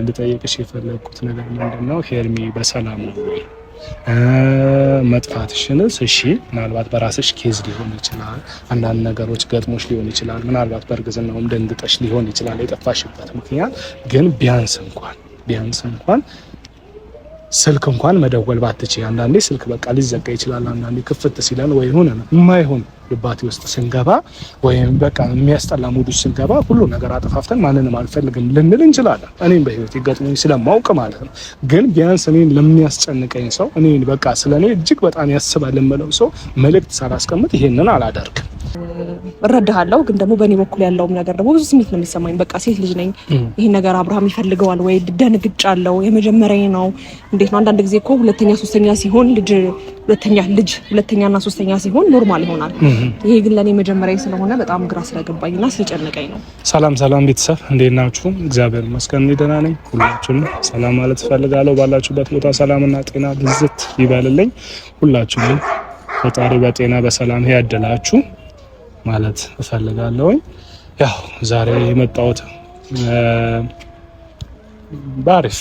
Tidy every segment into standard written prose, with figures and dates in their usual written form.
ልጠይቅሽ የፈለኩት ነገር ምንድነው ሄርሚ በሰላም ነው ወይ? መጥፋትሽንስ እሺ ምናልባት በራስሽ ኬዝ ሊሆን ይችላል፣ አንዳንድ ነገሮች ገጥሞሽ ሊሆን ይችላል፣ ምናልባት በእርግዝናውም ደንግጠሽ ሊሆን ይችላል የጠፋሽበት ምክንያት ግን ቢያንስ እንኳን ስልክ እንኳን መደወል ባትቺ። አንዳንዴ ስልክ በቃ ሊዘጋ ይችላል፣ አንዳንዴ ክፍት ሲለን ወይ ሆነ ነው የማይሆን ልባቴ ውስጥ ስንገባ ወይም በቃ የሚያስጠላ ሙድ ውስጥ ስንገባ ሁሉ ነገር አጠፋፍተን ማንንም አልፈልግም ልንል እንችላለን። እኔም በህይወት ይገጥሙኝ ስለማውቅ ማለት ነው። ግን ቢያንስ እኔን ለሚያስጨንቀኝ ሰው እኔን በቃ ስለኔ እጅግ በጣም ያስባል የምለው ሰው መልእክት ሳላስቀምጥ ይሄንን አላደርግም። እረዳሃለሁ። ግን ደግሞ በእኔ በኩል ያለውም ነገር ደግሞ ብዙ ስሜት ነው የሚሰማኝ። በቃ ሴት ልጅ ነኝ። ይሄን ነገር አብርሃም ይፈልገዋል ወይ? ደንግጫለሁ። የመጀመሪያ ነው። እንዴት ነው አንዳንድ ጊዜ እኮ ሁለተኛ ሶስተኛ ሲሆን ሁለተኛና ሶስተኛ ሲሆን ኖርማል ይሆናል። ይሄ ግን ለኔ መጀመሪያ ስለሆነ በጣም ግራ ስለገባኝና ስለጨነቀኝ ነው። ሰላም ቤተሰብ እንዴት ናችሁ? እግዚአብሔር ይመስገን ደህና ነኝ። ሁላችሁም ሰላም ማለት ፈልጋለሁ። ባላችሁበት ቦታ ሰላምና ጤና ብዝት ይበልልኝ። ሁላችሁም ፈጣሪ በጤና በሰላም ያደላችሁ ማለት እፈልጋለሁ። ያው ዛሬ የመጣሁት በአሪፍ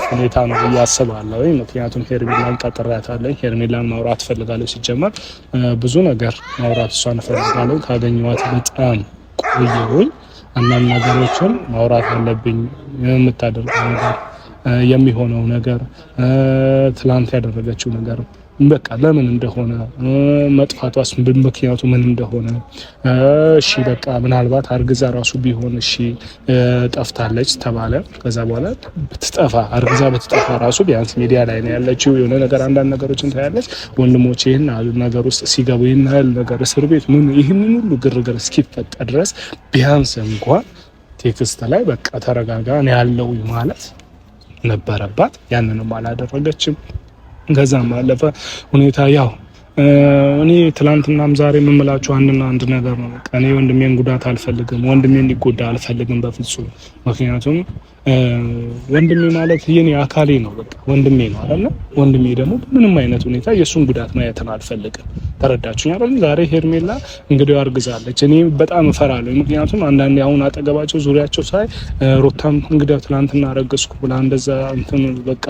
ሁኔታ ነው ብዬ አስባለሁ። ምክንያቱም ሄርሜላን ቀጥሬያታለሁ። ሄርሜላን ማውራት እፈልጋለሁ። ሲጀመር ብዙ ነገር ማውራት እሷን እፈልጋለሁ። ካገኘኋት በጣም ቆየሁኝ። አንዳንድ ነገሮችን ማውራት አለብኝ። የምታደርገው ነገር፣ የሚሆነው ነገር፣ ትላንት ያደረገችው ነገር በቃ ለምን እንደሆነ መጥፋቷስ ምክንያቱ ምን እንደሆነ እሺ በቃ ምናልባት አርግዛ ራሱ ቢሆን እሺ ጠፍታለች ተባለ። ከዛ በኋላ አርግዛ ብትጠፋ ራሱ ቢያንስ ሚዲያ ላይ ነው ያለችው። የሆነ ነገር አንዳንድ ነገሮችን ታያለች። ወንድሞቼ ይሄን ነገር ውስጥ ሲገቡ ይሄን ነገር እስር ቤት ምን ይሄንን ሁሉ ግርግር እስኪፈጠር ድረስ ቢያንስ እንኳን ቴክስት ላይ በቃ ተረጋጋ ነው ያለው ማለት ነበረባት። ያንንም አላደረገችም። ከዛም ባለፈ ሁኔታ ያው እኔ ትላንትናም ዛሬ የምምላችሁ አንድ ነገር ነው። እኔ ወንድሜን ጉዳት አልፈልግም፣ ወንድሜን እንዲጎዳ አልፈልግም በፍጹም። ምክንያቱም ወንድሜ ማለት የኔ አካሌ ነው፣ በቃ ወንድሜ ነው አይደል? ወንድሜ ደግሞ በምንም አይነት ሁኔታ የሱን ጉዳት ማየትን አልፈልግም። ተረዳችሁኝ አይደል? ዛሬ ሄርሜላ እንግዲህ አርግዛለች። እኔ በጣም እፈራለሁ። ምክንያቱም አንዳንዴ አሁን አጠገባቸው ዙሪያቸው ሳይ ሩታም እንግዲህ ትላንትና አረገዝኩ ብላ እንደዛ እንትን በቃ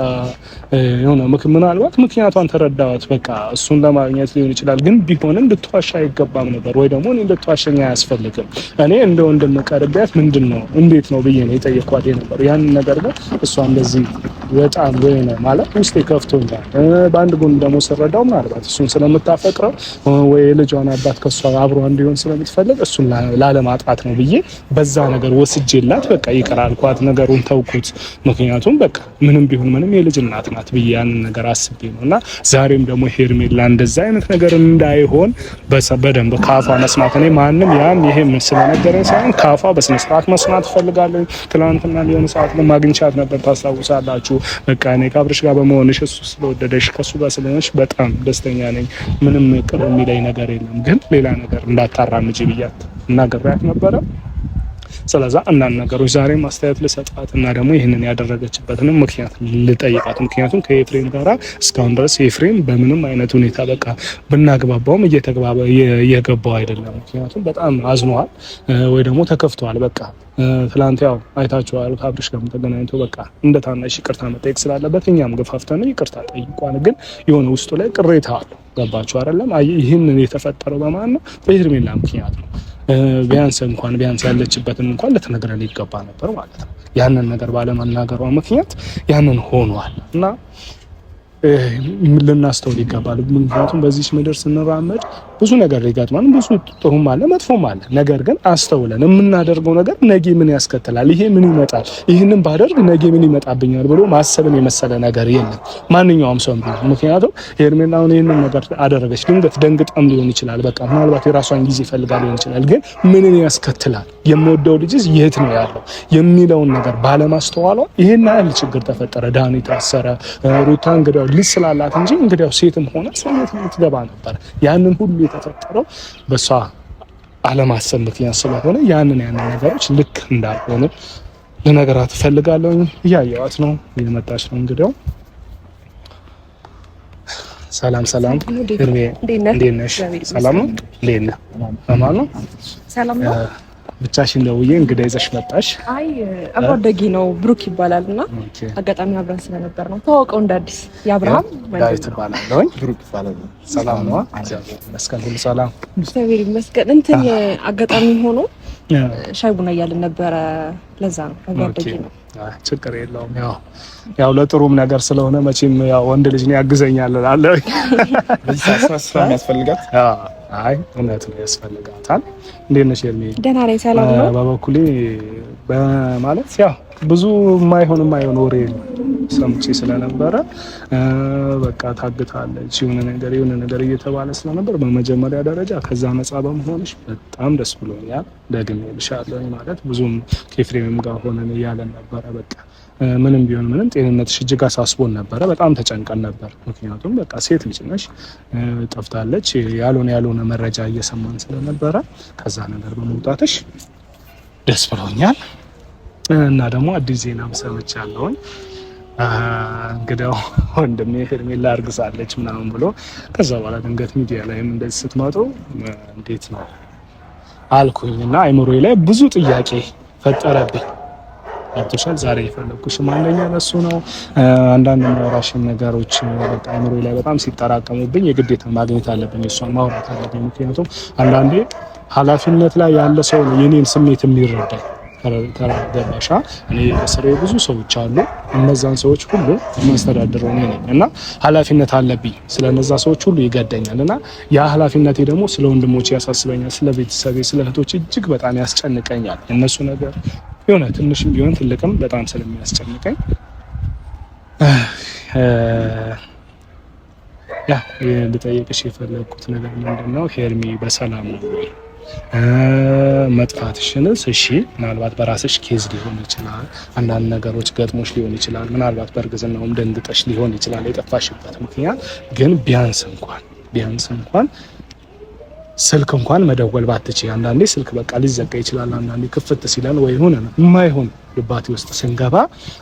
የሆነ ምናልባት ምክንያቷን ተረዳዋት። በቃ እሱን ለማግኘት ሊሆን ይችላል። ግን ቢሆንም ልትዋሻ አይገባም ነበር፣ ወይ ደግሞ እኔ ልትዋሸኝ አያስፈልግም። እኔ እንደ ወንድም ቀርቤያት ምንድነው እንዴት ነው ብዬ ነው የጠየኳት ነበር። ያን ነገር ግን እሷ እንደዚህ በጣም ወይኔ ማለት ውስጤ ከፍቶኛል። በአንድ ጎን ደግሞ ስረዳው ምናልባት እሱን ስለምታፈቅረው ወይ ልጇን አባት ከሷ አብሮ እንዲሆን ስለምትፈልግ እሱን ላለማጣት ነው ብዬ በዛ ነገር ወስጄላት በቃ ይቅር አልኳት፣ ነገሩን ተውኩት። ምክንያቱም በቃ ምንም ቢሆን ምንም የልጅ እናት ናት ብዬ ያንን ነገር አስቤ ነውና ዛሬም ደግሞ ሄርሜላ እንደዛ አይነት ነገር እንዳይሆን በደንብ ካፏ መስማት እኔ ማንም ያን ይሄ ምን ስለነገረኝ ሳይሆን ካፏ በስነ ስርዓት መስማት ፈልጋለሁ። ትላንትና ሊሆን ሰዓት ለማግኘት ነበር ታስታውሳላችሁ። በቃ እኔ ከአብርሽ ጋር በመሆንሽ እሱ ስለወደደሽ ከሱ ጋር ስለሆነሽ በጣም ደስተኛ ነኝ። ምንም ቅር የሚለኝ ነገር የለም። ግን ሌላ ነገር እንዳታራምጂ ብያት እናገራት ነበረ። ስለዚህ አንዳንድ ነገሮች ዛሬ ማስተያየት ልሰጣት እና ደግሞ ይህንን ያደረገችበትን ምክንያት ልጠይቃት። ምክንያቱም ከኤፍሬም ጋራ እስካሁን ድረስ ኤፍሬም በምንም አይነት ሁኔታ በቃ ብናግባባውም እየገባው አይደለም። ምክንያቱም በጣም አዝኗል ወይ ደግሞ ተከፍቷል። በቃ ትላንት ያው አይታችኋል ከአብርሽ ጋር ተገናኝቶ በቃ እንደ ታናሽ ይቅርታ መጠየቅ ስላለበት እኛም ገፋፍተን ይቅርታ ጠይቋል። ግን የሆነ ውስጡ ላይ ቅሬታ አለ። ገባችሁ አይደለም? ይህንን የተፈጠረው በማን ነው? በሄርሜላ ምክንያት ነው። ቢያንስ ያለችበትን እንኳን ልትነግረን ይገባ ነበር ማለት ነው። ያንን ነገር ባለመናገሯ ምክንያት ያንን ሆኗል እና ልናስተውል ይገባል። ምክንያቱም በዚህ ምድር ስንራመድ ብዙ ነገር ይገጥማል። ብዙ ጥሩም አለ መጥፎም አለ። ነገር ግን አስተውለን የምናደርገው ነገር ነገ ምን ያስከትላል፣ ይሄ ምን ይመጣል፣ ይህንን ባደርግ ነገ ምን ይመጣብኛል ብሎ ማሰብን የመሰለ ነገር የለም ማንኛውም ሰው ቢሆን። ምክንያቱም ሄርሜላውን ይህንን ነገር አደረገች፣ ድንገት ደንግጣም ሊሆን ይችላል። በቃ ምናልባት የራሷን ጊዜ ፈልጋ ሊሆን ይችላል። ግን ምንን ያስከትላል፣ የምወደው ልጅስ የት ነው ያለው የሚለውን ነገር ባለማስተዋሏ ይሄን ያህል ችግር ተፈጠረ። ዳኒ ታሰረ። ሩታ እንግዲያው ልጅ ስላላት እንጂ እንግዲያው ሴትም ሆነ ሰውነት ልትገባ ነበር። ያንን ሁሉ የተፈጠረው በሷ አለማሰብ ምክንያት ስለሆነ ያንን ነገሮች ልክ እንዳልሆነ ለነገራት ፈልጋለሁ። እያየዋት ነው፣ እየመጣች ነው። እንግዲያው ሰላም እንዴት ነሽ? ሰላም ነው። እንዴት ነህ? ሰላም ነው። ብቻሽን ደውዬ እንግዳ ይዘሽ መጣሽ? አይ አጓደጊ ነው ብሩክ ይባላልና አጋጣሚ አብረን ስለነበር ነው ተዋውቀው እንደ አዲስ የአብርሃም ዳዊት ይባላል። ብሩክ ይባላል። ሰላም ነው? እግዚአብሔር ይመስገን ሁሉ ሰላም። እግዚአብሔር ይመስገን። እንትን አጋጣሚ ሆኖ ሻይ ቡና እያልን ነበረ። ለዛ ነው አጓደጊ ነው። ችግር የለውም። ያው ለጥሩም ነገር ስለሆነ መቼም ያው ወንድ ልጅ ነው ያግዘኛል እላለሁ። ለዚህ ሳስራ የሚያስፈልጋት አይ እውነት ነው ያስፈልጋታል። እንዴት ነሽ ኤርሚ? ደህና ነኝ፣ ሰላም ነው። በበኩሌ በማለት ያው ብዙ የማይሆን ወሬ ሰምቼ ስለነበረ በቃ ታግታለች የሆነ ነገር እየተባለ ስለነበር በመጀመሪያ ደረጃ ከዛ ነፃ በመሆንሽ በጣም ደስ ብሎኛል። ደግሜ ልሻለሁ ማለት ብዙም ከኤፍሬምም ጋር ሆነን እያለን ነበረ። በቃ ምንም ቢሆን ምንም ጤንነትሽ እጅግ አሳስቦን ነበረ። በጣም ተጨንቀን ነበር። ምክንያቱም በቃ ሴት ልጅ ነሽ፣ ጠፍታለች፣ ያልሆነ መረጃ እየሰማን ስለነበረ ከዛ ነገር በመውጣትሽ ደስ ብሎኛል። እና ደግሞ አዲስ ዜና ሰምቻለሁኝ። እንግዲህ ወንድሜ ሄርሜላ አርግዛለች ምናምን ብሎ ከዛ በኋላ ድንገት ሚዲያ ላይም እንደዚህ ስትመጡ እንዴት ነው አልኩኝና አይምሮዬ ላይ ብዙ ጥያቄ ፈጠረብኝ። አጥቶሻል። ዛሬ የፈለኩሽም አንደኛ ለሱ ነው። አንዳንድ ማውራሽን ነገሮች በቃ አይምሮዬ ላይ በጣም ሲጠራቀሙብኝ የግዴታ ማግኘት አለብኝ፣ እሷን ማውራት አለብኝ። ምክንያቱም አንዳንዴ ኃላፊነት ላይ ያለ ሰው ነው የኔን ስሜት የሚረዳኝ። ተረጋጋሻ እኔ በስሬ ብዙ ሰዎች አሉ። እነዛን ሰዎች ሁሉ ማስተዳደረው እኔ ነኝ እና ኃላፊነት አለብኝ። ስለነዛ ሰዎች ሁሉ ይገደኛል እና ያ ኃላፊነቴ ደግሞ ስለ ወንድሞቼ ያሳስበኛል፣ ስለ ቤተሰቤ፣ ስለ እህቶቼ እጅግ በጣም ያስጨንቀኛል። እነሱ ነገር የሆነ ትንሽም ቢሆን ትልቅም በጣም ስለሚያስጨንቀኝ ያ ልጠይቅሽ የፈለኩት ነገር ምንድነው ሄርሚ በሰላም ነው ወይ? መጥፋትሽንስ እሺ ምናልባት በራስሽ ኬዝ ሊሆን ይችላል፣ አንዳንድ ነገሮች ገጥሞሽ ሊሆን ይችላል፣ ምናልባት በእርግዝናውም ደንግጠሽ ሊሆን ይችላል የጠፋሽበት ምክንያት። ግን ቢያንስ እንኳን ስልክ እንኳን መደወል ባትችይ፣ አንዳንዴ ስልክ በቃ ሊዘጋ ይችላል። አንዳንዴ ክፍት ሲለን ወይ ሆነ የማይሆን ልባቴ ውስጥ ስንገባ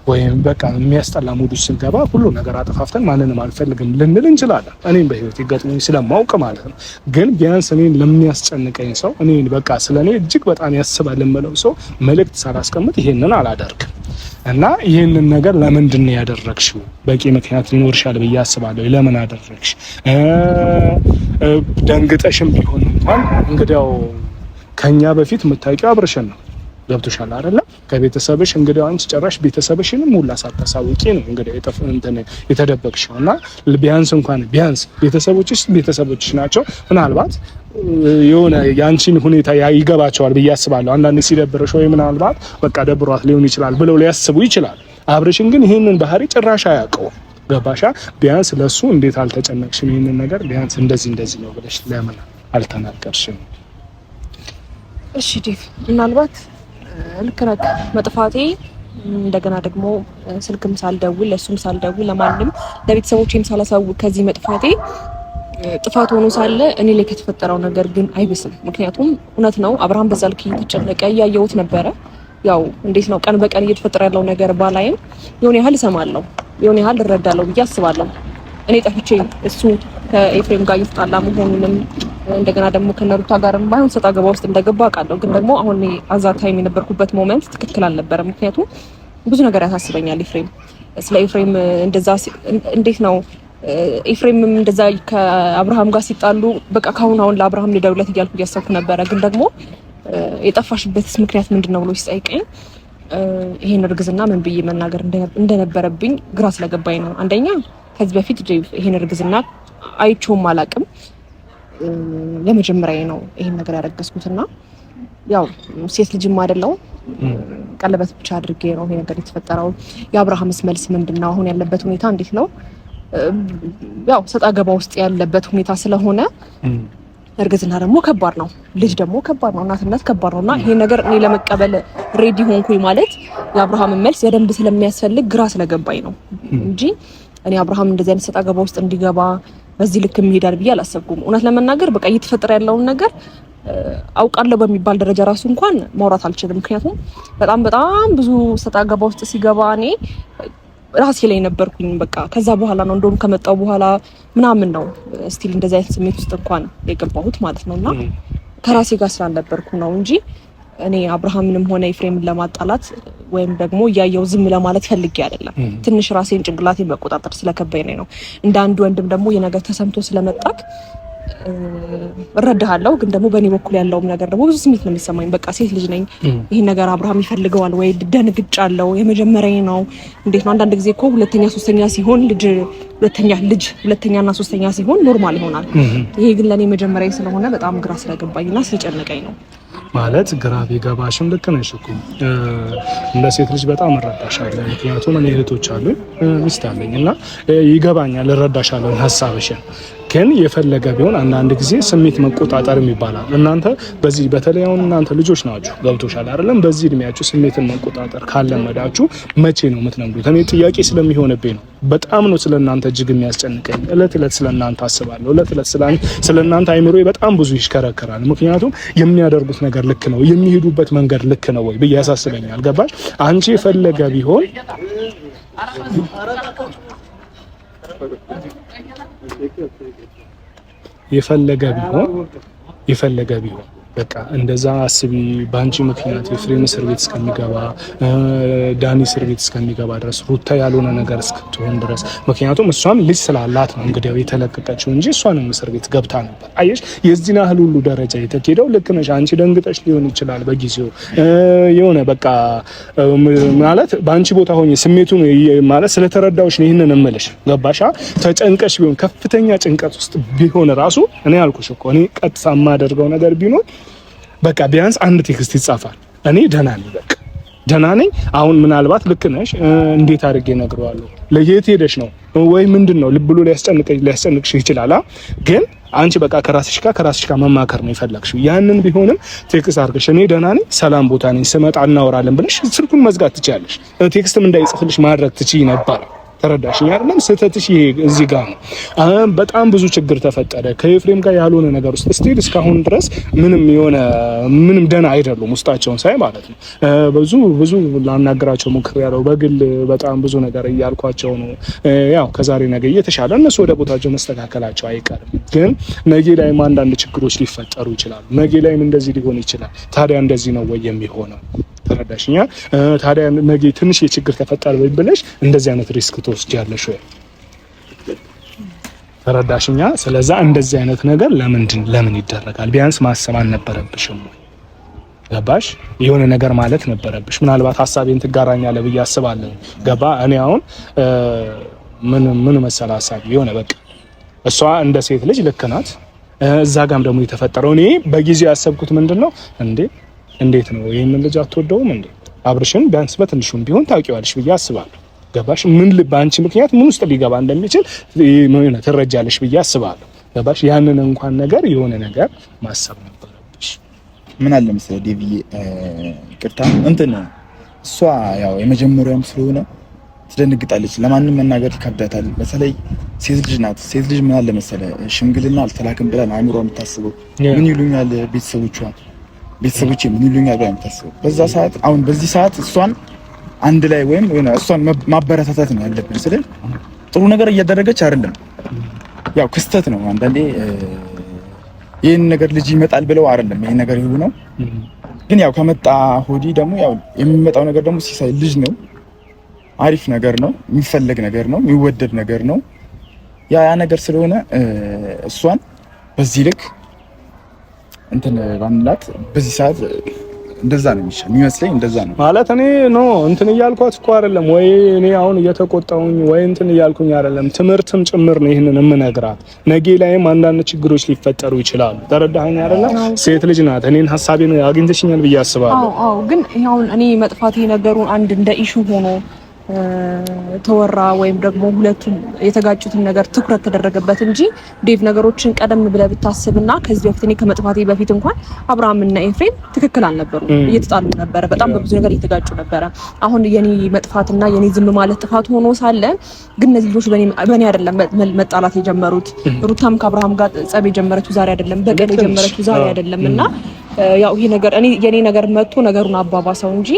ወይም በቃ የሚያስጠላ ሙድ ውስጥ ስንገባ ሁሉ ነገር አጠፋፍተን ማንንም አልፈልግም ልንል እንችላለን። እኔም በህይወት ይገጥሙኝ ስለማውቅ ማለት ነው። ግን ቢያንስ እኔን ለሚያስጨንቀኝ ሰው እኔን በቃ ስለኔ እጅግ በጣም ያስባል የምለው ሰው መልእክት ሳላስቀምጥ ይሄንን አላደርግም። እና ይሄንን ነገር ለምንድን ነው ያደረግሽው? በቂ ምክንያት ሊኖርሻል ብዬ አስባለሁ። ለምን አደረግሽ? ደንግጠሽም ቢሆን እንኳን እንግዲያው ከኛ በፊት የምታውቂው አብርሽን ነው። ገብቶሻል አይደለ? ከቤተሰብሽ እንግዲያው አንቺ ጭራሽ ቤተሰብሽንም ሁላ ሳታሳውቂ ነው እንግዲያው የተደበቅሽው። እና ቢያንስ ቤተሰቦችሽ ናቸው ምናልባት የሆነ ያንቺን ሁኔታ ይገባቸዋል ብዬ አስባለሁ። አንዳንዴ ሲደብረሽ ወይ ምናልባት በቃ ደብሯት ሊሆን ይችላል ብለው ሊያስቡ ይችላል። አብርሽን ግን ይሄንን ባህሪ ጭራሽ አያውቀውም። ገባሻ? ቢያንስ ለሱ እንዴት አልተጨነቅሽም? ይሄንን ነገር ቢያንስ እንደዚህ ነው ብለሽ ለምን አልተናገርሽም? እሺ ዴቭ፣ ምናልባት ልክ ነህ። መጥፋቴ እንደገና ደግሞ ስልክም ሳልደውል ለሱም ሳልደውል ለማንም ለቤተሰቦቼም ሳላሳውቅ ከዚህ መጥፋቴ ጥፋት ሆኖ ሳለ እኔ ላይ ከተፈጠረው ነገር ግን አይብስም። ምክንያቱም እውነት ነው አብርሃም በዛ ልክ እየተጨነቀ እያየሁት ነበረ። ያው እንዴት ነው ቀን በቀን እየተፈጠረ ያለው ነገር ባላይም የሆነ ያህል እሰማለሁ፣ የሆነ ያህል እረዳለሁ ብዬ አስባለሁ። እኔ ጠፍቼ እሱ ከኤፍሬም ጋር እየተጣላ መሆኑንም እንደገና ደግሞ ከነሩታ ጋርም ባይሆን ሰጣ ገባ ውስጥ እንደገባ አውቃለሁ። ግን ደግሞ አሁን አዛ ታይም የነበርኩበት ሞመንት ትክክል አልነበረም። ምክንያቱም ብዙ ነገር ያሳስበኛል። ኤፍሬም ስለ ኤፍሬም እንደዛ እንዴት ነው ኤፍሬምም እንደዛ ከአብርሃም ጋር ሲጣሉ በቃ ካሁን አሁን ለአብርሃም ልደውለት እያልኩ እያሰብኩ ነበረ። ግን ደግሞ የጠፋሽበትስ ምክንያት ምንድነው ብሎ ሲጠይቀኝ ይሄን እርግዝና ምን ብዬ መናገር እንደነበረብኝ ግራ ስለገባኝ ነው። አንደኛ ከዚህ በፊት ይሄን እርግዝና አይቼውም አላውቅም። ለመጀመሪያ ነው ይሄን ነገር ያረገዝኩትና ያው ሴት ልጅም አይደለው ቀለበት ብቻ አድርጌ ነው ይሄ ነገር የተፈጠረው። የአብርሃምስ መልስ ምንድነው? አሁን ያለበት ሁኔታ እንዴት ነው? ያው ሰጣ ገባ ውስጥ ያለበት ሁኔታ ስለሆነ እርግዝና ደግሞ ከባድ ነው፣ ልጅ ደግሞ ከባድ ነው፣ እናትነት ከባድ ነውና ይሄ ነገር እኔ ለመቀበል ሬዲ ሆንኩኝ ማለት የአብርሃምን መልስ በደንብ ስለሚያስፈልግ ግራ ስለገባኝ ነው እንጂ እኔ አብርሃም እንደዚህ አይነት ሰጣ ገባ ውስጥ እንዲገባ በዚህ ልክ የሚሄዳል ብዬ አላሰብኩም። እውነት ለመናገር በቃ እየተፈጠረ ያለውን ነገር አውቃለሁ በሚባል ደረጃ ራሱ እንኳን ማውራት አልችልም። ምክንያቱም በጣም ብዙ ሰጣ ገባ ውስጥ ሲገባ እኔ ራሴ ላይ ነበርኩኝ። በቃ ከዛ በኋላ ነው እንደውም ከመጣው በኋላ ምናምን ነው ስቲል እንደዚህ አይነት ስሜት ውስጥ እንኳን የገባሁት ማለት ነውና ከራሴ ጋር ስላልነበርኩ ነው እንጂ እኔ አብርሃምንም ሆነ ኤፍሬምን ለማጣላት ወይም ደግሞ እያየው ዝም ለማለት ፈልጌ አይደለም። ትንሽ ራሴን ጭንቅላቴን መቆጣጠር ስለከበኝ ነው። እንደ አንድ ወንድም ደግሞ የነገር ተሰምቶ ስለመጣክ እረዳሃለሁ። ግን ደግሞ በእኔ በኩል ያለውም ነገር ደግሞ ብዙ ስሜት ነው የሚሰማኝ። በቃ ሴት ልጅ ነኝ። ይሄን ነገር አብርሃም ይፈልገዋል ወይ ደንግጫለሁ። የመጀመሪያ ነው። እንዴት ነው አንዳንድ ጊዜ እኮ ሁለተኛ ሶስተኛ ሲሆን ሁለተኛና ሶስተኛ ሲሆን ኖርማል ይሆናል። ይሄ ግን ለኔ መጀመሪያ ስለሆነ በጣም ግራ ስለገባኝና ስለጨነቀኝ ነው። ማለት ግራ ቢገባሽም ልክ ነሽ እኮ እንደ ሴት ልጅ በጣም እረዳሻለሁ። ምክንያቱም እኔ እህቶች አሉኝ፣ ሚስት አለኝ እና ይገባኛል፣ እረዳሻለሁ ሀሳብሽን። ግን የፈለገ ቢሆን አንዳንድ ጊዜ ስሜት መቆጣጠርም ይባላል። እናንተ በዚህ በተለይ አሁን እናንተ ልጆች ናችሁ፣ ገብቶሻል አይደለም? በዚህ እድሜያችሁ ስሜትን መቆጣጠር ካለመዳችሁ መቼ ነው የምትነግሩት? እኔ ጥያቄ ስለሚሆንብኝ ነው። በጣም ነው ስለእናንተ እጅግ የሚያስጨንቀኝ። እለት እለት ስለእናንተ አስባለሁ። እለት እለት ስለእናንተ አይምሮዬ በጣም ብዙ ይሽከረከራል። ምክንያቱም የሚያደርጉት ነገር ልክ ነው፣ የሚሄዱበት መንገድ ልክ ነው ወይ ብዬ ያሳስበኛል። ገባሽ? አንቺ የፈለገ ቢሆን የፈለገ ቢሆን በቃ እንደዛ አስቢ። ባንቺ ምክንያት ኤፍሬም እስር ቤት እስከሚገባ ዳኒ እስር ቤት እስከሚገባ ድረስ ሩታ ያልሆነ ነገር እስክትሆን ድረስ ምክንያቱም እሷም ልጅ ስላላት ነው እንግዲህ የተለቀቀችው እንጂ እሷንም እስር ቤት ገብታ ነበር። አየሽ የዚህን ያህል ሁሉ ደረጃ የተኬደው ልክ ነሽ። አንቺ ደንግጠሽ ሊሆን ይችላል በጊዜው የሆነ በቃ ማለት ባንቺ ቦታ ሆኜ ስሜቱን ማለት ስለተረዳውሽ ነው ይሄንን እምልሽ። ገባሻ? ተጨንቀሽ ቢሆን ከፍተኛ ጭንቀት ውስጥ ቢሆን ራሱ እኔ አልኩሽ እኮ እኔ ቀጥታ የማደርገው ነገር ቢኖር በቃ ቢያንስ አንድ ቴክስት ይጻፋል። እኔ ደህና ነኝ፣ በቃ ደህና ነኝ። አሁን ምናልባት ልክ ነሽ፣ እንዴት አድርጌ እነግረዋለሁ? ለየት ሄደሽ ነው ወይ ምንድነው ልብ ብሎ ሊያስጨንቅሽ ይችላል። ግን አንቺ በቃ ከራስሽ ጋር መማከር ነው የፈለግሽው። ያንን ቢሆንም ቴክስት አድርገሽ እኔ ደህና ነኝ፣ ሰላም ቦታ ነኝ፣ ስመጣ እናወራለን ብለሽ ስልኩን መዝጋት ትችያለሽ። ቴክስትም እንዳይጽፍልሽ ማድረግ ትችይ ነበር። ተረዳሽኝ አይደለም? ስህተትሽ ይሄ እዚህ ጋር ነው። በጣም ብዙ ችግር ተፈጠረ ከኤፍሬም ጋር ያልሆነ ነገር ውስጥ ስቲል እስካሁን ድረስ ምንም ደህና አይደሉም። ውስጣቸውን ሳይ ማለት ነው። ብዙ ላናገራቸው ሞክሬያለሁ። በግል በጣም ብዙ ነገር እያልኳቸው ነው። ያው ከዛሬ ነገ እየተሻለ እነሱ ወደ ቦታቸው መስተካከላቸው አይቀርም። ግን ነገ ላይም አንዳንድ ችግሮች ሊፈጠሩ ይችላሉ። ነገ ላይም እንደዚህ ሊሆን ይችላል። ታዲያ እንደዚህ ነው ወይ የሚሆነው? ተረዳሽኛ? ታዲያ ነገ ትንሽ የችግር ተፈጠረ ብለሽ እንደዚህ አይነት ሪስክ ትወስጃለሽ ወይ? ተረዳሽኛ? ስለዛ እንደዚህ አይነት ነገር ለምን ይደረጋል? ቢያንስ ማሰብ አልነበረብሽም ወይ? ገባሽ? የሆነ ነገር ማለት ነበረብሽ። ምናልባት ሀሳቤን ትጋራኛለህ ብዬ አስባለሁ። ገባ? እኔ አሁን ምን መሰላ ሀሳብ የሆነ በቃ እሷ እንደ ሴት ልጅ ልክ ናት። እዛ ጋም ደግሞ የተፈጠረው እኔ በጊዜው ያሰብኩት ምንድነው እንዴት ነው ይሄንን ልጅ አትወደውም እንዴ? አብርሽን ቢያንስ በትንሹም ቢሆን ታውቂዋለሽ ብዬ አስባለሁ። ገባሽ? በአንቺ ምክንያት ምን ውስጥ ሊገባ እንደሚችል ትረጃለሽ ብዬ አስባለሁ። ገባሽ? ያንን እንኳን ነገር የሆነ ነገር ማሰብ ነበረብሽ። ምን አለ መሰለህ ዴቪዬ፣ ይቅርታ እሷ ያው የመጀመሪያውም ስለሆነ ትደንግጣለች። ለማንም መናገር ይከብዳታል። በተለይ ሴት ልጅ ናት። ሴት ልጅ ምን አለ መሰለህ ሽምግልና አልተላክም ብላ ነው አእምሮዋ የምታስበው። ምን ይሉኛል ቤተሰቦቼ ምን ይሉኛል ብላ የምታስበው በዛ ሰዓት። አሁን በዚህ ሰዓት እሷን አንድ ላይ ወይም እሷን ማበረታታት ነው ያለብን። ስለ ጥሩ ነገር እያደረገች አይደለም። ያው ክስተት ነው አንዳንዴ ይሄን ነገር ልጅ ይመጣል ብለው አይደለም ይሄን ነገር ይሁን ነው። ግን ያው ከመጣ ሆዲ ደግሞ ያው የሚመጣው ነገር ደግሞ ሲሳይ ልጅ ነው። አሪፍ ነገር ነው፣ የሚፈለግ ነገር ነው፣ የሚወደድ ነገር ነው። ያ ነገር ስለሆነ እሷን በዚህ ልክ ባንላት በዚህ ሰዓት እንደዛ ነው የሚመስለኝ። እንደዛ ነው ማለት እኔ እያልኳት እኮ አይደለም ወይ እኔ አሁን እየተቆጣሁኝ ወይ እያልኩኝ አይደለም። ትምህርትም ጭምር ነው ይሄንን የምነግራት። ነገ ላይም አንዳንድ ችግሮች ሊፈጠሩ ይችላሉ። ተረዳኸኝ አይደለም? ሴት ልጅ ናት። እኔን ሀሳቤን አግኝተሽኛል ብዬ አስባለሁ። አዎ ግን አሁን እኔ መጥፋት ነገሩን አንድ እንደ ኢሹ ሆኖ ተወራ ወይም ደግሞ ሁለቱም የተጋጩትን ነገር ትኩረት ተደረገበት እንጂ ዴቭ ነገሮችን ቀደም ብለህ ብታስብና ከዚህ በፊት እኔ ከመጥፋቴ በፊት እንኳን አብርሃምና ኤፍሬም ትክክል አልነበሩም። እየተጣሉ ነበረ፣ በጣም በብዙ ነገር እየተጋጩ ነበረ። አሁን የኔ መጥፋትና የኔ ዝም ማለት ጥፋት ሆኖ ሳለ ግን እነዚህ ልጆች በኔ አይደለም መጣላት የጀመሩት። ሩታም ከአብርሃም ጋር ጸብ የጀመረችው ዛሬ አይደለም፣ በቀል የጀመረችው ዛሬ አይደለም። እና ያው ይሄ ነገር የኔ ነገር መጥቶ ነገሩን አባባሰው እንጂ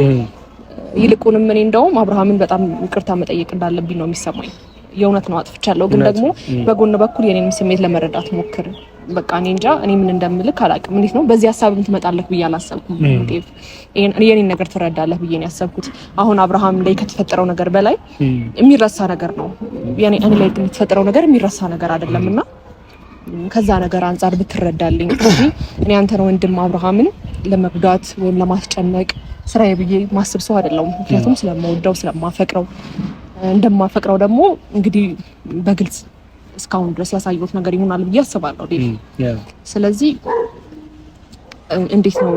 ይልቁንም እኔ እንደውም አብርሃምን በጣም ይቅርታ መጠየቅ እንዳለብኝ ነው የሚሰማኝ። የእውነት ነው አጥፍቻለሁ፣ ግን ደግሞ በጎን በኩል የኔን ስሜት ለመረዳት ሞክር። በቃ እኔ እንጃ እኔ ምን እንደምልክ አላውቅም። እንዴት ነው በዚህ ሀሳብ ትመጣለህ ብዬ አላሰብኩም። የኔን ነገር ትረዳለህ ብዬ ነው ያሰብኩት። አሁን አብርሃም ላይ ከተፈጠረው ነገር በላይ የሚረሳ ነገር ነው። እኔ ላይ የተፈጠረው ነገር የሚረሳ ነገር አይደለምና ከዛ ነገር አንፃር ብትረዳልኝ እኔ አንተን ወንድም አብርሃምን ለመጉዳት ወይም ለማስጨነቅ ስራዬ ብዬ ማስብ ሰው አይደለሁም። ምክንያቱም ስለማወደው ስለማፈቅረው እንደማፈቅረው ደግሞ እንግዲህ በግልጽ እስካሁን ድረስ ያሳየሁት ነገር ይሆናል ብዬ አስባለሁ። ስለዚህ እንዴት ነው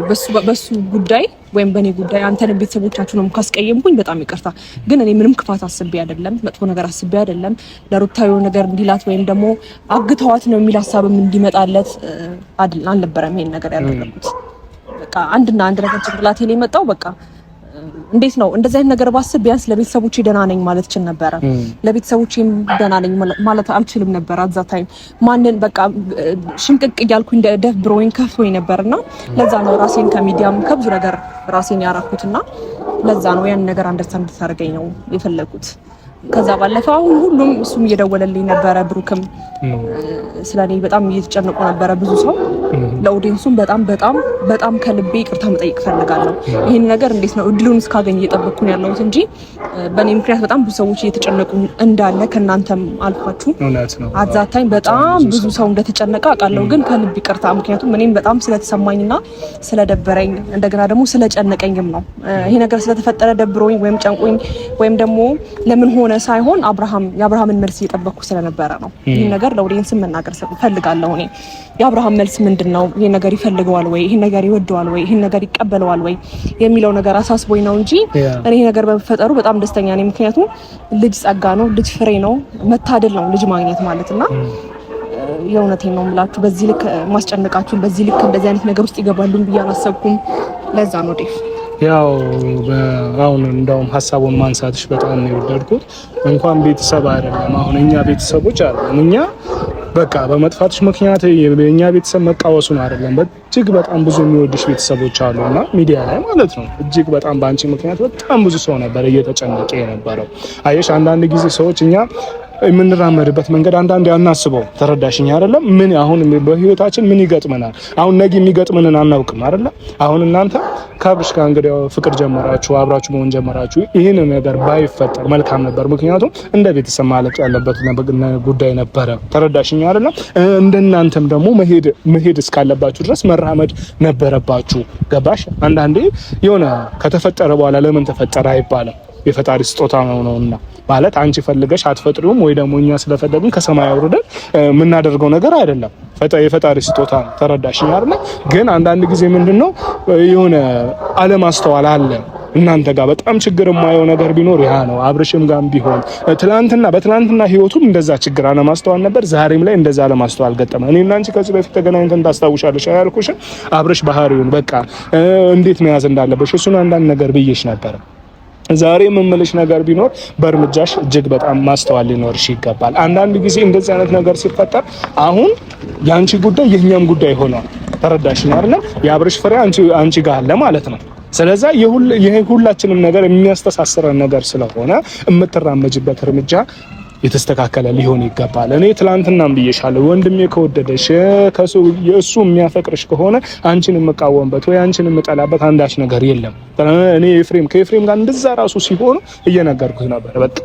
በሱ ጉዳይ ወይም በኔ ጉዳይ አንተን ቤተሰቦቻችሁንም ካስቀየምኩኝ በጣም ይቅርታ። ግን እኔ ምንም ክፋት አስቤ አይደለም፣ መጥፎ ነገር አስቤ አይደለም። ለሩታዩ ነገር እንዲላት ወይም ደግሞ አግተዋት ነው የሚል ሀሳብም እንዲመጣለት አልነበረም ይሄን ነገር ያደረኩት። በቃ አንድና አንድ ነገር ጭንቅላቴ ላይ መጣው። በቃ እንዴት ነው እንደዚህ አይነት ነገር ባስብ ቢያንስ ለቤተሰቦቼ ደህና ነኝ ማለት እችል ነበረ። ለቤተሰቦቼም ደህና ነኝ ማለት አልችልም ነበር። አዛ ታይም ማንን በቃ ሽምቅቅ እያልኩኝ ደብሮኝ ከፍቶኝ ነበርና ለዛ ነው ራሴን ከሚዲያም ከብዙ ነገር ራሴን ያራኩትና ለዛ ነው ያን ነገር አንደርስታንድ ታደርገኝ ነው የፈለኩት። ከዛ ባለፈ አሁን ሁሉም እሱም እየደወለልኝ ነበረ። ብሩክም ስለኔ በጣም እየተጨነቁ ነበረ ብዙ ሰው። ለኦዲየንሱም በጣም ከልቤ ይቅርታ መጠየቅ ፈልጋለሁ። ይሄን ነገር እንዴት ነው እድሉን እስካገኝ እየጠበቅኩ ነው ያለሁት እንጂ በኔ ምክንያት በጣም ብዙ ሰዎች እየተጨነቁ እንዳለ ከናንተም አልፋችሁ አዛታኝ በጣም ብዙ ሰው እንደተጨነቀ አውቃለሁ። ግን ከልብ ይቅርታ። ምክንያቱም እኔም በጣም ስለተሰማኝና ስለደበረኝ እንደገና ደግሞ ስለጨነቀኝም ነው ይሄ ነገር ስለተፈጠረ ደብሮኝ ወይም ጨንቆኝ ወይም ደግሞ ለምን ሆነ ሳይሆን የአብርሃምን መልስ እየጠበቅኩ ስለነበረ ነው። ይሄ ነገር ለኦዲየንስ መናገር ፈልጋለሁ። እኔ የአብርሃም መልስ ምንድነው? ይሄ ነገር ይፈልገዋል ወይ? ይሄ ነገር ይወደዋል ወይ? ይሄ ነገር ይቀበለዋል ወይ የሚለው ነገር አሳስቦኝ ነው እንጂ እኔ ይሄ ነገር በመፈጠሩ በጣም ደስተኛ ነኝ። ምክንያቱም ልጅ ጸጋ ነው፣ ልጅ ፍሬ ነው፣ መታደል ነው ልጅ ማግኘት ማለትና የእውነቴን ነው የምላችሁ። በዚህ ልክ ማስጨነቃችሁ፣ በዚህ ልክ እንደዚህ አይነት ነገር ውስጥ ይገባሉን ብዬ አላሰብኩም። ለዛ ነው ዴፍ ያው አሁን እንደውም ሀሳቡን ማንሳትሽ በጣም ነው የወደድኩት። እንኳን ቤተሰብ አይደለም አሁን እኛ ቤተሰቦች አይደለም እኛ በቃ በመጥፋትሽ ምክንያት የኛ ቤተሰብ መቃወሱን አይደለም እጅግ በጣም ብዙ የሚወድሽ ቤተሰቦች አሉና ሚዲያ ላይ ማለት ነው እጅግ በጣም በአንቺ ምክንያት በጣም ብዙ ሰው ነበር እየተጨነቀ የነበረው። አየሽ አንዳንድ ጊዜ ሰዎች እኛ የምንራመድበት መንገድ አንዳንዴ አናስበው። ተረዳሽኝ አይደለም? ምን አሁን በህይወታችን ምን ይገጥመናል? አሁን ነገ የሚገጥመንን አናውቅም አይደለም? አሁን እናንተ ከአብርሽ ጋር እንግዲህ ፍቅር ጀመራችሁ፣ አብራችሁ መሆን ጀመራችሁ። ይሄን ነገር ባይፈጠር መልካም ነበር። ምክንያቱም እንደ ቤተሰብ ማለቅ ያለበት ጉዳይ ነበረ። ተረዳሽኝ አይደለም? እንደናንተም ደግሞ መሄድ እስካለባችሁ ድረስ መራመድ ነበረባችሁ። ገባሽ? አንዳንዴ የሆነ ከተፈጠረ በኋላ ለምን ተፈጠረ አይባልም። የፈጣሪ ስጦታ ነውና ማለት አንቺ ፈልገሽ አትፈጥሪውም ወይ ደግሞ እኛ ስለፈለግን ከሰማይ አውርደን የምናደርገው ነገር አይደለም። የፈጣሪ ስጦታ ነው። ተረዳሽኝ አይደል? ግን አንዳንድ ጊዜ ምንድነው የሆነ አለማስተዋል አለ እናንተ ጋር። በጣም ችግር የማየው ነገር ቢኖር ያ ነው። አብርሽም ጋር ቢሆን በትናንትና ህይወቱም እንደዛ ችግር አለማስተዋል ነበር። ዛሬም ላይ እንደዛ አለማስተዋል ገጠመ። እኔና አንቺ ከዚህ በፊት ተገናኝተን ታስታውሻለሽ ያልኩሽ አብርሽ ባህሪውን በቃ እንዴት መያዝ እንዳለበሽ እሱን አንዳንድ ነገር ብዬሽ ነበር። ዛሬ የምመለሽ ነገር ቢኖር በእርምጃሽ እጅግ በጣም ማስተዋል ሊኖርሽ ይገባል። አንዳንድ ጊዜ እንደዚህ አይነት ነገር ሲፈጠር አሁን ያንቺ ጉዳይ የኛም ጉዳይ ሆኗል። ተረዳሽኝ አይደል? የአብርሽ ፍሬ አንቺ ጋር አለ ማለት ነው። ስለዚህ የሁላችንም ነገር የሚያስተሳስረን ነገር ስለሆነ የምትራመጅበት እርምጃ የተስተካከለ ሊሆን ይገባል። እኔ ትላንትናም ብዬሻለሁ ወንድሜ ከወደደሽ የእሱ የሚያፈቅርሽ ከሆነ አንቺን የምቃወምበት ወይ አንቺን የምጠላበት አንዳች ነገር የለም። እኔ ከኤፍሬም ጋር እንደዛ ራሱ ሲሆኑ እየነገርኩት ነበር። በቃ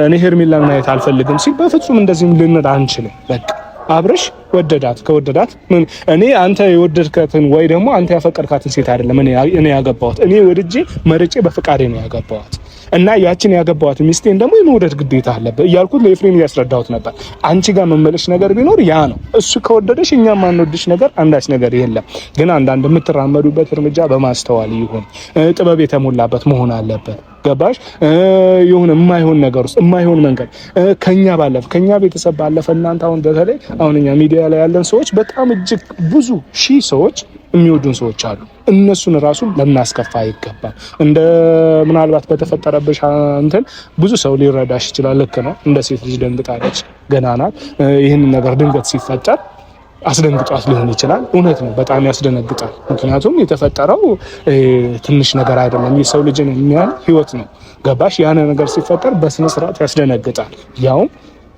እኔ ሄርሜላን ማየት አልፈልግም ሲል በፍጹም እንደዚህም ልንል አንችልም። በቃ አብርሽ ከወደዳት ምን እኔ አንተ የወደድካትን ወይ ደግሞ አንተ ያፈቀርካትን ሴት አይደለም እኔ ያገባሁት። እኔ ወድጄ መርጬ በፍቃዴ ነው ያገባሁት እና ያችን ያገባሁት ሚስቴን ደግሞ የመውደድ ግዴታ አለበት እያልኩት ለኤፍሬም እያስረዳሁት ነበር። አንቺ ጋር መመለሽ ነገር ቢኖር ያ ነው። እሱ ከወደደሽ እኛ ማንወድሽ ነገር አንዳች ነገር የለም። ግን አንዳንድ የምትራመዱበት እርምጃ በማስተዋል ይሁን፣ ጥበብ የተሞላበት መሆን አለበት። ገባሽ? የሆነ የማይሆን ነገር ውስጥ የማይሆን መንገድ ከኛ ቤተሰብ ባለፈ እናንተ አሁን በተለይ አሁን እኛ ሚዲያ ላይ ያለን ሰዎች በጣም እጅግ ብዙ ሺህ ሰዎች የሚወዱን ሰዎች አሉ። እነሱን ራሱ ለናስከፋ አይገባም። እንደ ምናልባት በተፈጠረብሽ እንትን ብዙ ሰው ሊረዳሽ ይችላል። ልክ ነው። እንደ ሴት ልጅ ደንግጣለች፣ ገና ናት። ይህንን ነገር ድንገት ሲፈጠር አስደንግጧት ሊሆን ይችላል። እውነት ነው፣ በጣም ያስደነግጣል። ምክንያቱም የተፈጠረው ትንሽ ነገር አይደለም፣ የሰው ልጅን የሚያህል ህይወት ነው። ገባሽ? ያን ነገር ሲፈጠር በስነ ስርዓት ያስደነግጣል። ያውም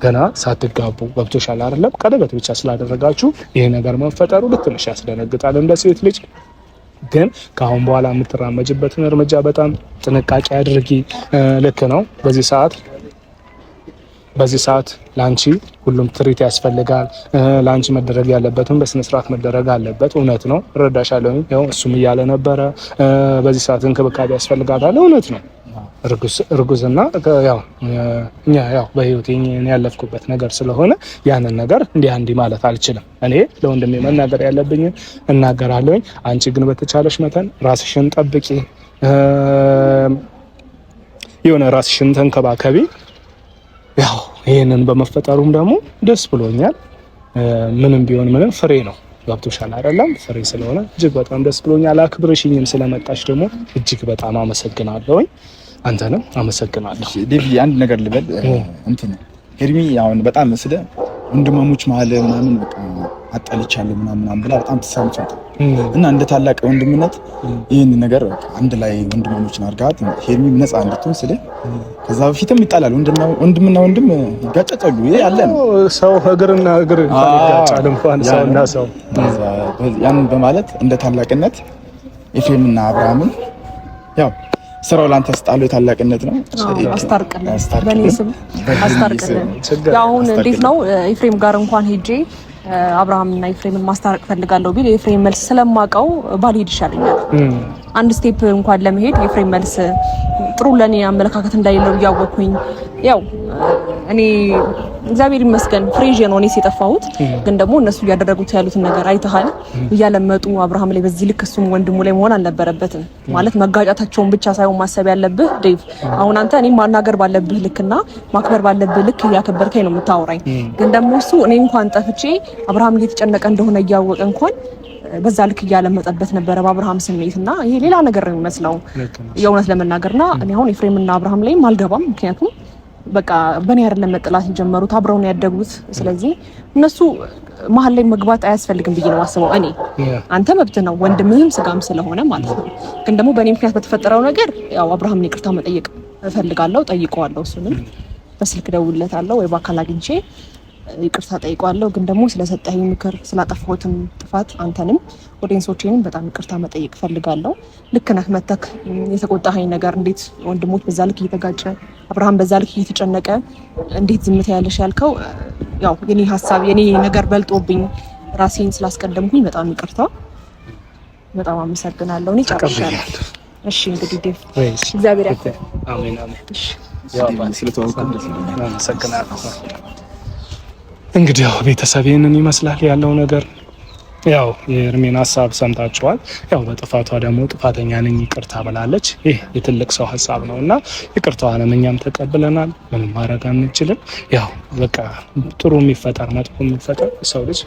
ገና ሳትጋቡ ገብቶሻል አይደለም? ቀለበት ብቻ ስላደረጋችሁ ይሄ ነገር መፈጠሩ ትንሽ ያስደነግጣል እንደ ሴት ልጅ። ግን ከአሁን በኋላ የምትራመጅበትን እርምጃ በጣም ጥንቃቄ አድርጊ። ልክ ነው። በዚህ ሰዓት ላንቺ ሁሉም ትሪት ያስፈልጋል። ላንቺ መደረግ ያለበትም በስነ ስርዓት መደረግ አለበት። እውነት ነው፣ እረዳሻለሁ። ያው እሱም እያለ ነበረ በዚህ ሰዓት እንክብካቤ ያስፈልጋታል። እውነት ነው። እርጉዝና ያው በህይወቴ ያለፍኩበት ነገር ስለሆነ ያንን ነገር እንዲህ ማለት አልችልም። እኔ ለወንድሜ መናገር ያለብኝን እናገራለሁኝ። አንቺ ግን በተቻለሽ መጠን ራስሽን ጠብቂ፣ ራስሽን ተንከባከቢ። ያው ይሄንን በመፈጠሩም ደግሞ ደስ ብሎኛል። ምንም ቢሆን ምንም ፍሬ ነው። ገብቶሻል አይደለም? ፍሬ ስለሆነ እጅግ በጣም ደስ ብሎኛል። አክብረሽኝም ስለመጣሽ ደግሞ እጅግ በጣም አመሰግናለሁኝ። አንተንም አመሰግናለሁ። ዴቪ አንድ ነገር ልበል። ሄርሚ አሁን በጣም ስለ ወንድማሞች መሀል ምናምን በቃ አጣልቻለሁ ምናምን ብላ በጣም ተሳምቷል እና እንደ ታላቅ ወንድምነት ይህን ነገር አንድ ላይ ወንድማሞችን አድርጋት ሄርሚ ነፃ እንድትሆን ስለ ከዛ በፊትም ይጣላል። ወንድምና ወንድም ይጋጫጫሉ። ይሄ ያለ ነው። ሰው እግርና እግር ይጋጫል እንኳን ሰውና ሰው። ያን በማለት እንደ ታላቅነት ኤፍሬምና አብርሃምን ያው ስራው ላንተ ስጣለው የታላቅነት ነው። አስታርቅልን፣ በኔ ስም አስታርቅልን። ያው እንዴት ነው ኤፍሬም ጋር እንኳን ሄጄ አብርሃምና ኤፍሬምን ማስታረቅ ፈልጋለሁ ቢል የኤፍሬም መልስ ስለማውቀው ባልሄድ ይሻለኛል። አንድ ስቴፕ እንኳን ለመሄድ የኤፍሬም መልስ ጥሩ ለኔ አመለካከት እንዳይለው እያወቅኩኝ ያው እኔ እግዚአብሔር ይመስገን ፍሬዥ ነው እኔስ የጠፋሁት። ግን ደግሞ እነሱ እያደረጉት ያሉትን ነገር አይተሃል። እያለመጡ አብርሃም ላይ በዚህ ልክ እሱም ወንድሙ ላይ መሆን አልነበረበትም። ማለት መጋጫታቸውን ብቻ ሳይሆን ማሰብ ያለብህ ዴቭ፣ አሁን አንተ እኔ ማናገር ባለብህ ልክና ማክበር ባለብህ ልክ እያከበርከኝ ነው የምታወራኝ። ግን ደግሞ እሱ እኔ እንኳን ጠፍቼ አብርሃም እየተጨነቀ እንደሆነ እያወቀ እንኳን በዛ ልክ እያለመጠበት ነበረ በአብርሃም ስሜትና ይሄ ሌላ ነገር ነው የሚመስለው የእውነት ለመናገርና እኔ አሁን ኤፍሬምና አብርሃም ላይም አልገባም። ምክንያቱም በቃ በእኔ አይደለም መጥላት የጀመሩት አብረው ነው ያደጉት። ስለዚህ እነሱ መሀል ላይ መግባት አያስፈልግም ብዬ ነው አስበው። እኔ አንተ መብት ነው ወንድምህም ስጋም ስለሆነ ማለት ነው። ግን ደግሞ በእኔ ምክንያት በተፈጠረው ነገር ያው አብርሃምን ይቅርታ መጠየቅ እፈልጋለሁ፣ ጠይቀዋለሁ። እሱንም በስልክ ደውልለታለሁ ወይ በአካል አግኝቼ ይቅርታ ጠይቀዋለሁ። ግን ደግሞ ስለሰጠኸኝ ምክር ስላጠፋሁትም ጥፋት አንተንም ኦዲየንሶቼንም በጣም ይቅርታ መጠየቅ ፈልጋለሁ። ልክ ነህ መተክ የተቆጣኸኝ ነገር እንዴት ወንድሞች በዛ ልክ እየተጋጨ አብርሃም በዛ ልክ እየተጨነቀ እንዴት ዝምታ ያለሽ ያልከው ያው የኔ ሀሳብ የኔ ነገር በልጦብኝ ራሴን ስላስቀደምኩኝ በጣም ይቅርታ። በጣም አመሰግናለሁ። እኔ ጨርሻለሁ። እሺ እንግዲህ ዴቭ እግዚአብሔር ያክብር። አሜን አሜን። እሺ ያው ስለተዋወቅን አመሰግናለሁ። እንግዲህ ያው ቤተሰብ ይህንን ይመስላል ያለው ነገር። ያው የኤርሜን ሀሳብ ሰምታችኋል። ያው በጥፋቷ ደግሞ ጥፋተኛ ነኝ ይቅርታ ብላለች። ይህ የትልቅ ሰው ሀሳብ ነውና ይቅርታዋንም እኛም ተቀብለናል። ምንም ማድረግ አንችልም። ያው በቃ ጥሩ የሚፈጠር መጥፎ የሚፈጠር ሰው ልጅ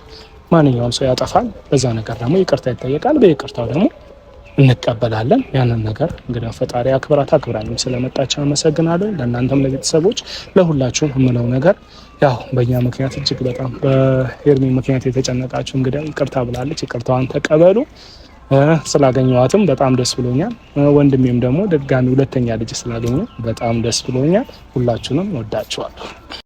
ማንኛውም ሰው ያጠፋል። በዛ ነገር ደግሞ ይቅርታ ይጠየቃል። በይቅርታው ደግሞ እንቀበላለን። ያንን ነገር እንግዲህ ፈጣሪ አክብራኝም ስለመጣች አመሰግናለሁ። ለእናንተም ለቤተሰቦች ለሁላችሁም የምለው ነገር ያው በእኛ ምክንያት እጅግ በጣም በኤርሚ ምክንያት የተጨነቃችሁ እንግዲህ ይቅርታ ብላለች። ይቅርታዋን ተቀበሉ። ስላገኘዋትም በጣም ደስ ብሎኛል። ወንድሜም ደግሞ ድጋሚ ሁለተኛ ልጅ ስላገኘ በጣም ደስ ብሎኛል። ሁላችሁንም ወዳችኋለሁ።